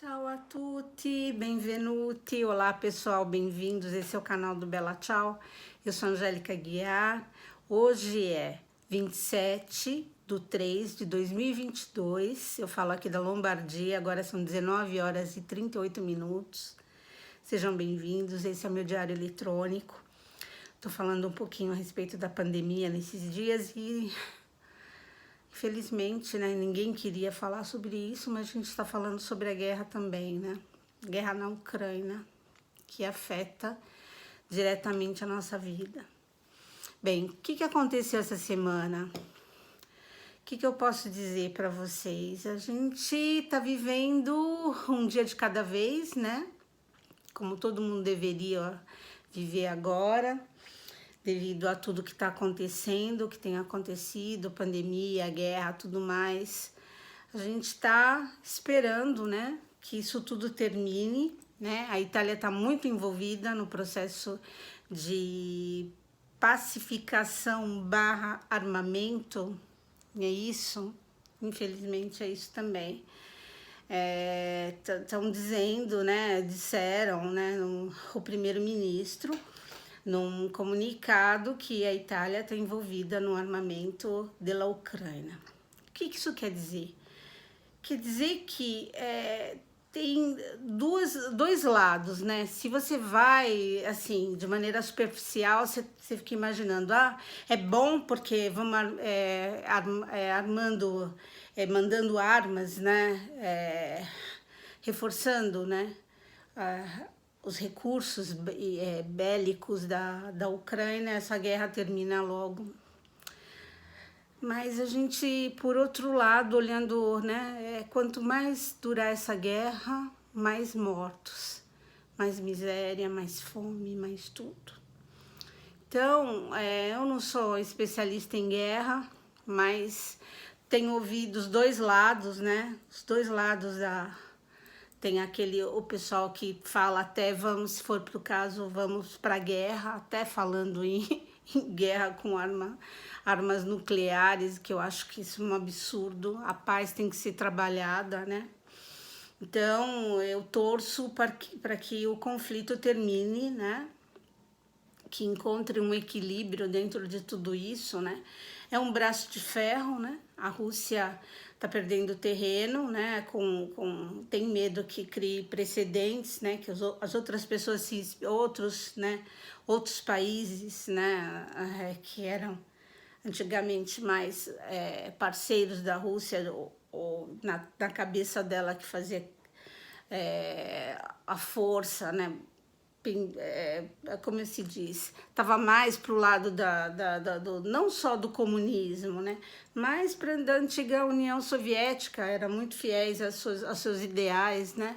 Ciao a tutti, benvenuti. Olá pessoal, bem-vindos. Esse é o canal do Bella Ciao. Eu sou Angélica Guiar. Hoje é 27/3/2022. Eu falo aqui da Lombardia, agora são 19 horas e 38 minutos. Sejam bem-vindos. Esse é o meu diário eletrônico. Tô falando um pouquinho a respeito da pandemia nesses dias e infelizmente, né, ninguém queria falar sobre isso, mas a gente está falando sobre a guerra também, né? Guerra na Ucrânia, que afeta diretamente a nossa vida. Bem, o que aconteceu essa semana? O que eu posso dizer para vocês? A gente está vivendo um dia de cada vez, né? Como todo mundo deveria viver agora, devido a tudo que está acontecendo, que tem acontecido, pandemia, guerra, tudo mais. A gente está esperando, né, que isso tudo termine, né? A Itália está muito envolvida no processo de pacificação barra armamento, é isso? Infelizmente é isso também. Estão dizendo, né, disseram, né, o primeiro-ministro, num comunicado, que a Itália está envolvida no armamento da Ucrânia. O que isso quer dizer? Quer dizer que tem dois lados, né? Se você vai, assim, de maneira superficial, você fica imaginando, é bom porque vamos armando, mandando armas, né? Reforçando, né? Os recursos bélicos da Ucrânia, essa guerra termina logo. Mas a gente, por outro lado, olhando, né, quanto mais durar essa guerra, mais mortos, mais miséria, mais fome, mais tudo. Então, eu não sou especialista em guerra, mas tenho ouvido os dois lados, né? Os dois lados tem o pessoal que fala até vamos, se for pro caso, vamos para a guerra, até falando em guerra com armas nucleares, que eu acho que isso é um absurdo. A paz tem que ser trabalhada, né? Então, eu torço para que o conflito termine, né? Que encontre um equilíbrio dentro de tudo isso, né? É um braço de ferro, né? A Rússia está perdendo terreno, né? Tem medo que crie precedentes, né? Que as outras pessoas, outros países, né? Que eram antigamente mais parceiros da Rússia, ou na cabeça dela que fazia a força, né? Como se diz, estava mais para o lado não só do comunismo, né, mas da antiga União Soviética, eram muito fiéis aos seus ideais, né,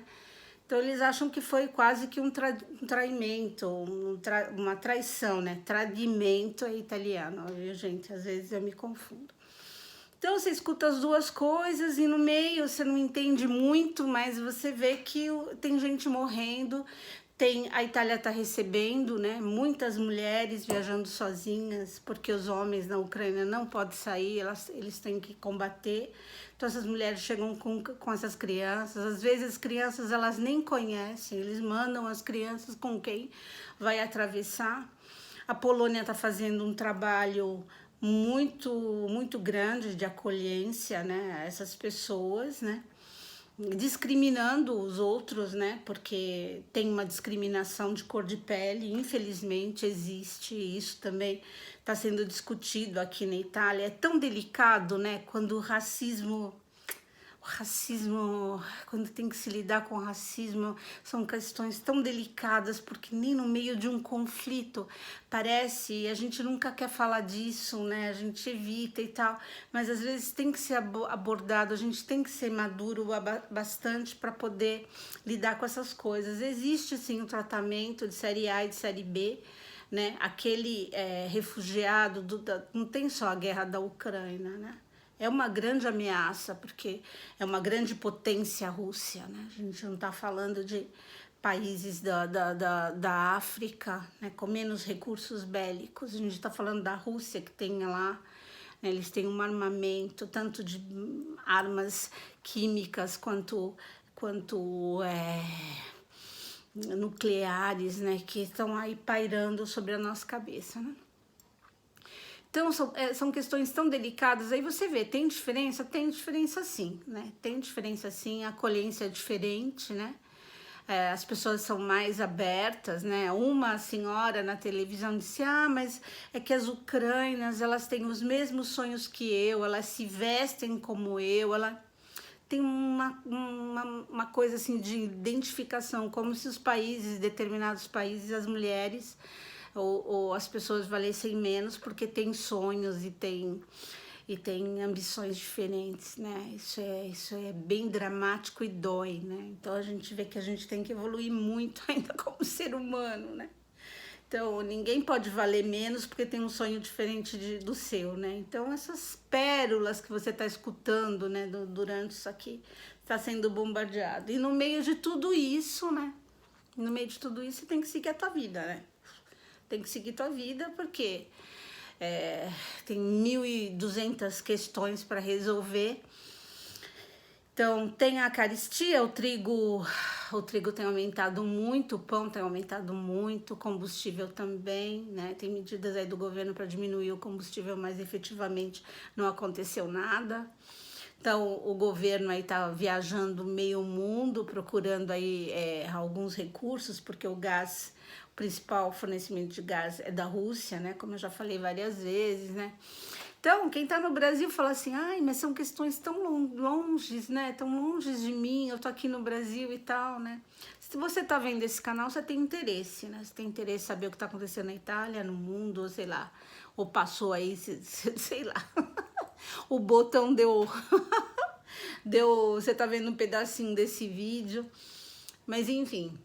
então eles acham que foi quase que um traimento, uma traição, né, tradimento é italiano, viu, gente, às vezes eu me confundo. Então você escuta as duas coisas e no meio você não entende muito, mas você vê que tem gente morrendo. A Itália está recebendo, né, muitas mulheres viajando sozinhas, porque os homens na Ucrânia não podem sair, eles têm que combater. Então essas mulheres chegam com essas crianças, às vezes as crianças elas nem conhecem, eles mandam as crianças com quem vai atravessar. A Polônia está fazendo um trabalho muito grande de acolhência, né, a essas pessoas, né, discriminando os outros, né, porque tem uma discriminação de cor de pele, infelizmente existe, isso também está sendo discutido aqui na Itália. É tão delicado, né, quando o racismo, quando tem que se lidar com o racismo, são questões tão delicadas, porque nem no meio de um conflito parece, a gente nunca quer falar disso, né, a gente evita e tal, mas às vezes tem que ser abordado, a gente tem que ser maduro bastante para poder lidar com essas coisas. Existe sim um tratamento de série A e de série B, né, aquele refugiado, não tem só a guerra da Ucrânia, né, é uma grande ameaça, porque é uma grande potência a Rússia, né? A gente não está falando de países da África, né, com menos recursos bélicos, a gente está falando da Rússia, que tem lá, né, eles têm um armamento, tanto de armas químicas quanto quanto nucleares, né, que estão aí pairando sobre a nossa cabeça, né? Então, são questões tão delicadas, aí você vê, tem diferença? Tem diferença sim, né? Tem diferença sim, a acolhência é diferente, né? As pessoas são mais abertas, né? Uma senhora na televisão disse, mas é que as ucranianas, elas têm os mesmos sonhos que eu, elas se vestem como eu, ela tem uma coisa assim de identificação, como se os países, determinados países, as mulheres ou as pessoas valessem menos porque têm sonhos e têm ambições diferentes, né? Isso é bem dramático e dói, né? Então a gente vê que a gente tem que evoluir muito ainda como ser humano, né? Então, ninguém pode valer menos porque tem um sonho diferente do seu, né? Então, essas pérolas que você está escutando, né, durante isso aqui, está sendo bombardeado. E no meio de tudo isso, né? No meio de tudo isso, você tem que seguir a tua vida, né? Tem que seguir a tua vida porque tem 1.200 questões para resolver. Então, tem a carestia, o trigo tem aumentado muito, o pão tem aumentado muito, o combustível também, né? Tem medidas aí do governo para diminuir o combustível, mas efetivamente não aconteceu nada. Então, o governo aí tá viajando meio mundo, procurando aí alguns recursos, porque o principal fornecimento de gás é da Rússia, né? Como eu já falei várias vezes, né? Então, quem tá no Brasil fala assim, mas são questões tão longes, né? Tão longes de mim, eu tô aqui no Brasil e tal, né? Se você tá vendo esse canal, você tem interesse, né? Você tem interesse em saber o que tá acontecendo na Itália, no mundo, ou sei lá, ou passou aí, sei lá. O botão deu, você tá vendo um pedacinho desse vídeo, mas enfim,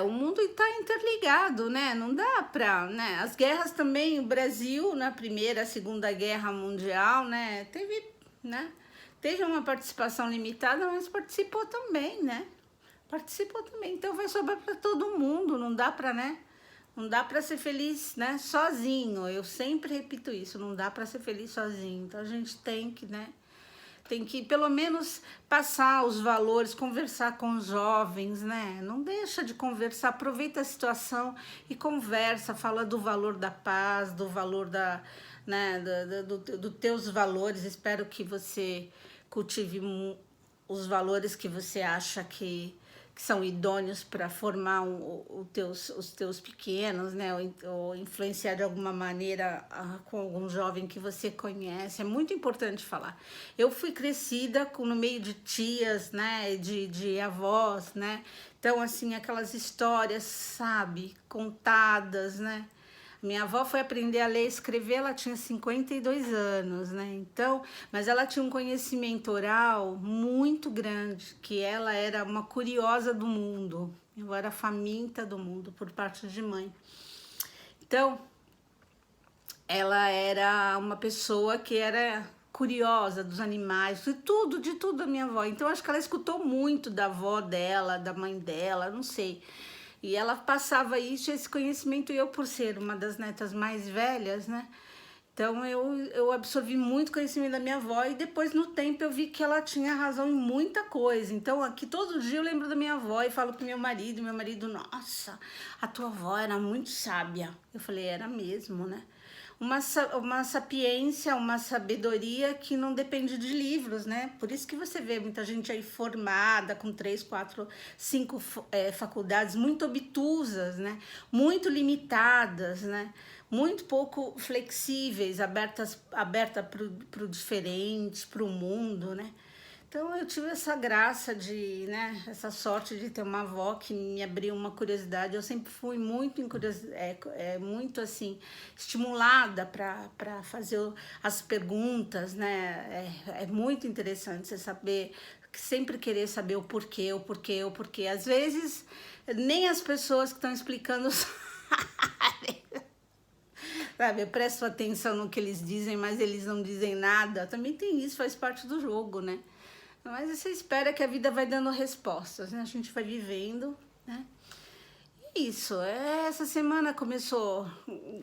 o mundo está interligado, né? Não dá para, né? As guerras também, o Brasil na Primeira, Segunda Guerra Mundial, né? Teve uma participação limitada, mas participou também, né? Participou também, então vai sobrar para todo mundo, não dá para, né? Não dá para ser feliz, né? Sozinho. Eu sempre repito isso, não dá para ser feliz sozinho. Então a gente tem que, né? Tem que pelo menos passar os valores, conversar com os jovens, né? Não deixa de conversar, aproveita a situação e conversa, fala do valor da paz, do valor né, do teus valores. Espero que você cultive os valores que você acha que são idôneos para formar os teus pequenos, né? Ou influenciar de alguma maneira com algum jovem que você conhece. É muito importante falar. Eu fui crescida no meio de tias, né? De avós, né? Então, assim, aquelas histórias, sabe? Contadas, né? Minha avó foi aprender a ler e escrever, ela tinha 52 anos, né? Então, mas ela tinha um conhecimento oral muito grande, que ela era uma curiosa do mundo. Eu era faminta do mundo por parte de mãe. Então, ela era uma pessoa que era curiosa dos animais, de tudo da minha avó. Então, acho que ela escutou muito da avó dela, da mãe dela, não sei. E ela passava isso, esse conhecimento, e eu, por ser uma das netas mais velhas, né? Então, eu absorvi muito conhecimento da minha avó e depois, no tempo, eu vi que ela tinha razão em muita coisa. Então, aqui todo dia eu lembro da minha avó e falo pro meu marido, nossa, a tua avó era muito sábia. Eu falei, era mesmo, né? Uma sapiência, uma sabedoria que não depende de livros, né? Por isso que você vê muita gente aí formada com 3, 4, 5 faculdades muito obtusas, né? Muito limitadas, né? Muito pouco flexíveis, aberta para o diferente, para o mundo, né? Então eu tive essa graça né, essa sorte de ter uma avó que me abriu uma curiosidade. Eu sempre fui muito muito assim estimulada para fazer as perguntas, né? É muito interessante você saber, sempre querer saber o porquê. Às vezes nem as pessoas que estão explicando sabem. Sabe, eu presto atenção no que eles dizem, mas eles não dizem nada. Também tem isso, faz parte do jogo, né? Mas você espera que a vida vai dando respostas, né? A gente vai vivendo, né? E isso, essa semana começou,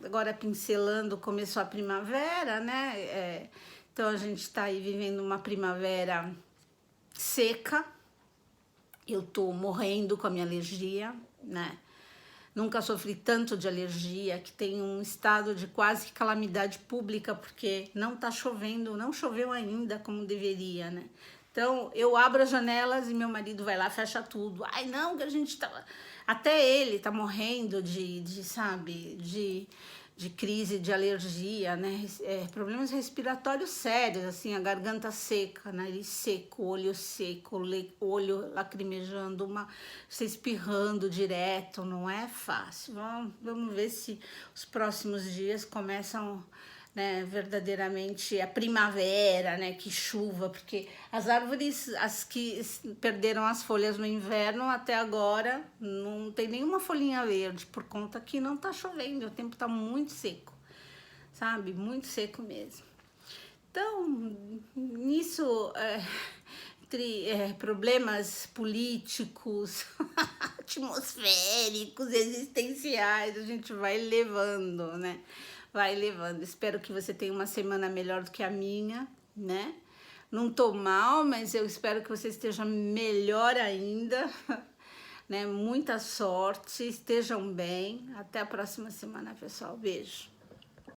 agora pincelando, começou a primavera, né? Então a gente tá aí vivendo uma primavera seca, eu tô morrendo com a minha alergia, né? Nunca sofri tanto de alergia, que tem um estado de quase calamidade pública, porque não tá chovendo, não choveu ainda como deveria, né? Então, eu abro as janelas e meu marido vai lá, fecha tudo. Ai, não, que a gente tá... Até ele tá morrendo sabe, de crise de alergia, né? Problemas respiratórios sérios, assim, a garganta seca, nariz seco, olho seco, olho lacrimejando, se espirrando direto, não é fácil. Vamos ver se os próximos dias começam, né, verdadeiramente a primavera, né, que chuva, porque as árvores, as que perderam as folhas no inverno, até agora não tem nenhuma folhinha verde, por conta que não tá chovendo, o tempo tá muito seco, sabe, muito seco mesmo. Então, nisso, entre problemas políticos, atmosféricos, existenciais, a gente vai levando, né? Vai levando. Espero que você tenha uma semana melhor do que a minha, né? Não tô mal, mas eu espero que você esteja melhor ainda, né? Muita sorte, estejam bem. Até a próxima semana, pessoal. Beijo.